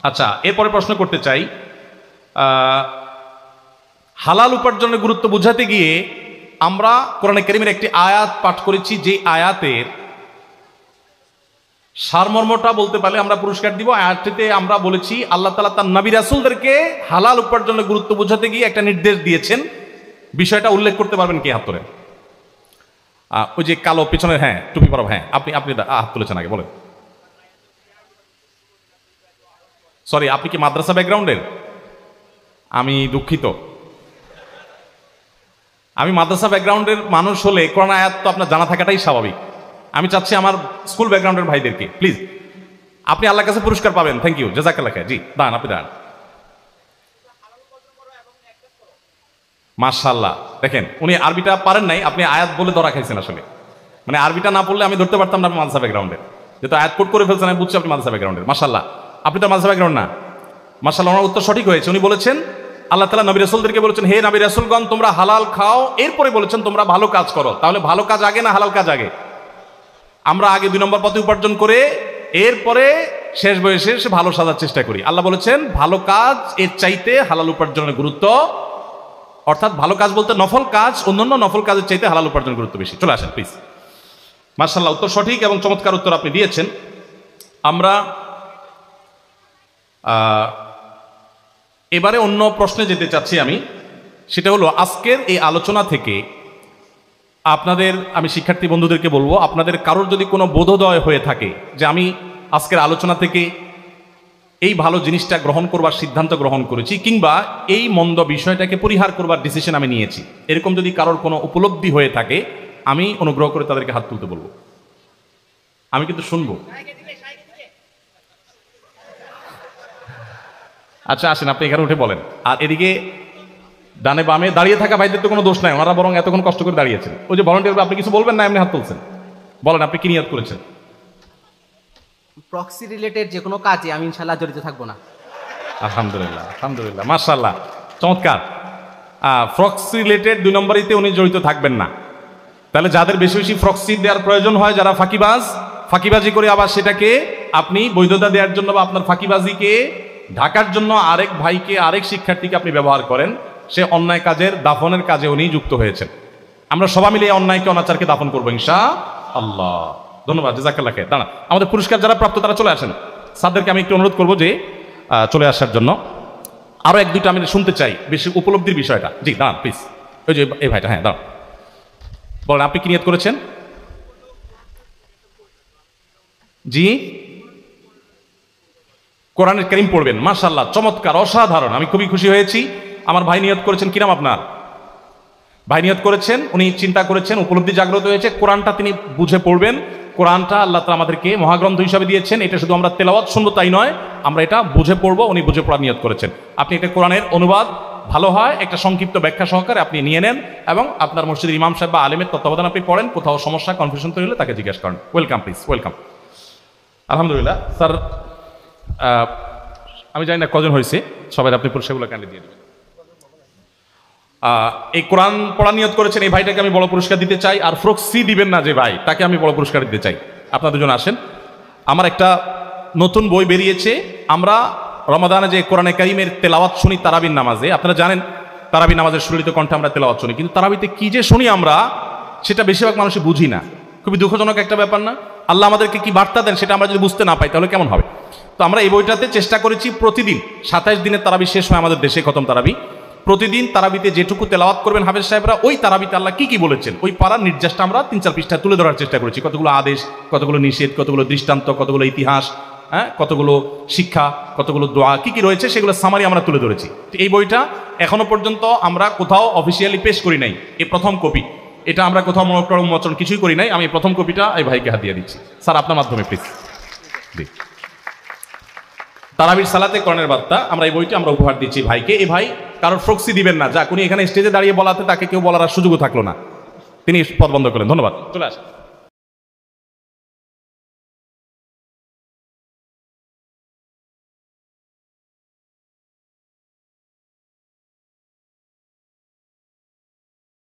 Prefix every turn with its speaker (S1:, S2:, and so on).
S1: আচ্ছা, এরপরে প্রশ্ন করতে চাই, হালাল উপার্জনের গুরুত্ব বোঝাতে গিয়ে আমরা কোরআনে কারীমের একটি আয়াত পাঠ করেছি, যে আয়াতের সারমর্মটা বলতে পারলে আমরা পুরস্কার দিব। আয়াতটিতে আমরা বলেছি আল্লাহ তাআলা তার নবী রাসূলদেরকে হালাল উপার্জনের গুরুত্ব বোঝাতে গিয়ে একটা নির্দেশ দিয়েছেন। বিষয়টা উল্লেখ করতে পারবেন কে? হাত তোলেন। ওই যে কালো পিছনের, হ্যাঁ টুপি পরা, হ্যাঁ আপনি হাত তুলেছেন আগে, বলেন। সরি, আপনি কি মাদ্রাসা ব্যাকগ্রাউন্ডের? আমি দুঃখিত। আমি মাদ্রাসা ব্যাকগ্রাউন্ডের মানুষ হলে কোরআন আয়াত তো আপনার জানা থাকাটাই স্বাভাবিক। আমি চাচ্ছি আমার স্কুল ব্যাকগ্রাউন্ডের ভাইদেরকে, প্লিজ আপনি আল্লাহর কাছে পুরস্কার পাবেন। থ্যাংক ইউ, জাযাকাল্লাহ খাইর। জি দাঁড়ান, আপনি দাঁড়ান। মাশাআল্লাহ, দেখেন উনি আরবিটা পারেন নাই, আপনি আয়াত বলে ধরা খাইছেন আসলে। মানে আরবিটা না পড়লে আমি ধরতে পারতাম না আপনি মাদ্রাসা ব্যাকগ্রাউন্ডের, যেহেতু আয়াত কোট করে ফেলছেন আমি বুঝছি আপনি মাদ্রাসা ব্যাকগ্রাউন্ডের। মাশাআল্লাহ, আপনি তো মাদ্রাসা ব্যাকগ্রাউন্ড না। মাশাআল্লাহ, ওনার উত্তর সঠিক হয়েছে। উনি বলেছেন আল্লাহ তাআলা নবী রাসূলদেরকে বলেছেন, হে নবী রাসূলগণ তোমরা হালাল খাও, এরপরে বলেছেন তোমরা ভালো কাজ করো। তাহলে ভালো কাজ আগে না হালাল কাজ আগে? আমরা আগে 2 নম্বর পথে উপার্জন করে এরপরে শেষ বয়সে এসে ভালো সাজার চেষ্টা করি। আল্লাহ বলেছেন ভালো কাজ এর চাইতে হালাল উপার্জনের গুরুত্ব, অর্থাৎ ভালো কাজ বলতে নফল কাজ, অন্যান্য নফল কাজের চাইতে হালাল উপার্জনের গুরুত্ব বেশি। চলে আসেন প্লিজ। মাশাআল্লাহ, উত্তর সঠিক এবং চমৎকার উত্তর আপনি দিয়েছেন। আমরা এবারে অন্য প্রশ্নে যেতে চাচ্ছি আমি, সেটা হলো আজকের এই আলোচনা থেকে আপনাদের, আমি শিক্ষার্থী বন্ধুদেরকে বলবো, আপনাদের কারোর যদি কোনো বোধোদয় হয়ে থাকে যে আমি আজকের আলোচনা থেকে এই ভালো জিনিসটা গ্রহণ করবার সিদ্ধান্ত গ্রহণ করেছি, কিংবা এই মন্দ বিষয়টাকে পরিহার করবার ডিসিশন আমি নিয়েছি, এরকম যদি কারোর কোনো উপলব্ধি হয়ে থাকে আমি অনুগ্রহ করে তাদেরকে হাত তুলতে বলবো। আমি কিন্তু শুনবো। আচ্ছা আসেন, আপনি এখানে উঠে বলেন। আর এদিকে ডানে বামে দাঁড়িয়ে থাকা ভাইদের তো কোনো দোষ নাই, ওনারা বরং এতক্ষণ কষ্ট করে দাঁড়িয়েছেন। ওই যে ভলান্টিয়ার, আপনি কিছু বলবেন না, এমনি হাত তুলছেন, বলেন আপনি কি নিয়ত করেছেন?
S2: প্রক্সি রিলেটেড যে কোনো কাজে আমি ইনশাআল্লাহ জড়িত থাকবো না।
S1: আলহামদুলিল্লাহ, আলহামদুলিল্লাহ, মাশাআল্লাহ, চমৎকার। প্রক্সি রিলেটেড 2 নম্বরিতে উনি জড়িত থাকবেন না। তাহলে যাদের বেশি বেশি প্রক্সি দেওয়ার প্রয়োজন হয়, যারা ফাঁকিবাজি করে আবার সেটাকে আপনি বৈধতা দেওয়ার জন্য বা আপনার ফাঁকিবাজিকে ঢাকার জন্য আরেক ভাইকে, আরেক শিক্ষার্থীকে আপনি ব্যবহার করেন, সে অন্যায় কাজের দাফনের কাজে উনি যুক্ত হয়েছেন। আমরা সবাই মিলে অন্যায়কে অনাচারকে দাফন করবো ইনশাআল্লাহ। ধন্যবাদ, জাযাকাল্লাহ খাইর। দাঁড়া, আমাদের পুরস্কার যারা প্রাপ্ত তারা চলে আসেন। স্যারদেরকে আমি একটু অনুরোধ করবো যে চলে আসার জন্য। আরো 1-2টা আমি শুনতে চাই বেশি উপলব্ধির বিষয়টা। জি দাঁড়ান প্লিজ। ওই যে এই ভাইটা, হ্যাঁ দাঁড়ান, বলেন আপনি কি নিয়ত করেছেন? জি, কোরআনের কারীম পড়বেন। মাশাআল্লাহ, চমৎকার, অসাধারণ, আমি খুবই খুশি হয়েছি। আমার ভাই নিয়ত করেছেন, কি নাম আপনার? ভাই নিয়ত করেছেন, উনি চিন্তা করেছেন, উপলব্ধি জাগ্রত হয়েছে, কোরআনটা তিনি বুঝে পড়বেন। কোরআনটা আল্লাহ তাআলা আমাদেরকে মহাগ্রন্থ হিসাবে দিয়েছেন, এটা শুধু আমরা তেলাওয়াত শুনবো তাই নয়, আমরা এটা বুঝে পড়বো। উনি বুঝে পড়ার নিয়ত করেছেন। আপনি একটা কোরআনের অনুবাদ ভালো হয় একটা সংক্ষিপ্ত ব্যাখ্যা সহকারে আপনি নিয়ে নেন এবং আপনার মসজিদের ইমাম সাহেব বা আলেমের তত্ত্বাবধান আপনি পড়েন। কোথাও সমস্যা, কনফিউশন তৈরি হলে তাকে জিজ্ঞাসা করেন। Welcome please, welcome. আলহামদুলিল্লাহ স্যার, আমি জানি না কজন হয়েছে, সবাই আপনি পুরস্কারগুলো ক্যান্ডি দিয়ে দেবেন। এই কোরআন পড়া নিয়ত করেছেন এই ভাইটাকে আমি বড় পুরস্কার দিতে চাই। আর প্রক্সি দিবেন না যে ভাই, তাকে আমি বড় পুরস্কার দিতে চাই। আপনারা দুজন আসেন। আমার একটা নতুন বই বেরিয়েছে, আমরা রমাদানে যে কোরআনে কারীমের তেলাওয়াত শুনি তারাবির নামাজে, আপনারা জানেন তারাবির নামাজের সুললিত কণ্ঠে আমরা তেলাওয়াত শুনি, কিন্তু তারাবিতে কি যে শুনি আমরা সেটা বেশিরভাগ মানুষই বুঝি না। খুবই দুঃখজনক একটা ব্যাপার না? আল্লাহ আমাদেরকে কি বার্তা দেন সেটা আমরা যদি বুঝতে না পাই তাহলে কেমন হবে? তো আমরা এই বইটাতে চেষ্টা করেছি প্রতিদিন 27 দিনের তারাবি শেষ হয় আমাদের দেশে খতম তারাবি, প্রতিদিন তারাবিতে যেটুকু তেলাওয়াত করবেন হাফেজ সাহেবরা, ওই তারাবিতে আল্লাহ কি কি বলেছেন ওই পারার নির্যাসটা আমরা 3-4 পৃষ্ঠায় তুলে ধরার চেষ্টা করেছি। কতগুলো আদেশ, কতগুলো নিষেধ, কতগুলো দৃষ্টান্ত, কতগুলো ইতিহাস, হ্যাঁ, কতগুলো শিক্ষা, কতগুলো দোয়া, কি কি রয়েছে সেগুলো সামারি আমরা তুলে ধরেছি। এই বইটা এখনো পর্যন্ত আমরা কোথাও অফিসিয়ালি পেশ করি নাই, এই প্রথম কপি। এটা আমরা কোথাও উন্মোচন কিছুই করি নাই। আমি প্রথম কপিটা এই ভাইকে হাত দিয়ে দিচ্ছি। স্যার আপনার মাধ্যমে প্লিজ। তারাবির সালাতে কোরআনের বার্তা, আমরা এই বইটা আমরা উপহার দিচ্ছি ভাইকে। এই ভাই কারোর প্রক্সি দিবেন না, যা উনি এখানে স্টেজে দাঁড়িয়ে বলাতে তাকে কেউ বলার সুযোগও থাকলো না, তিনি পথ বন্ধ করলেন। ধন্যবাদ, চলে আসেন।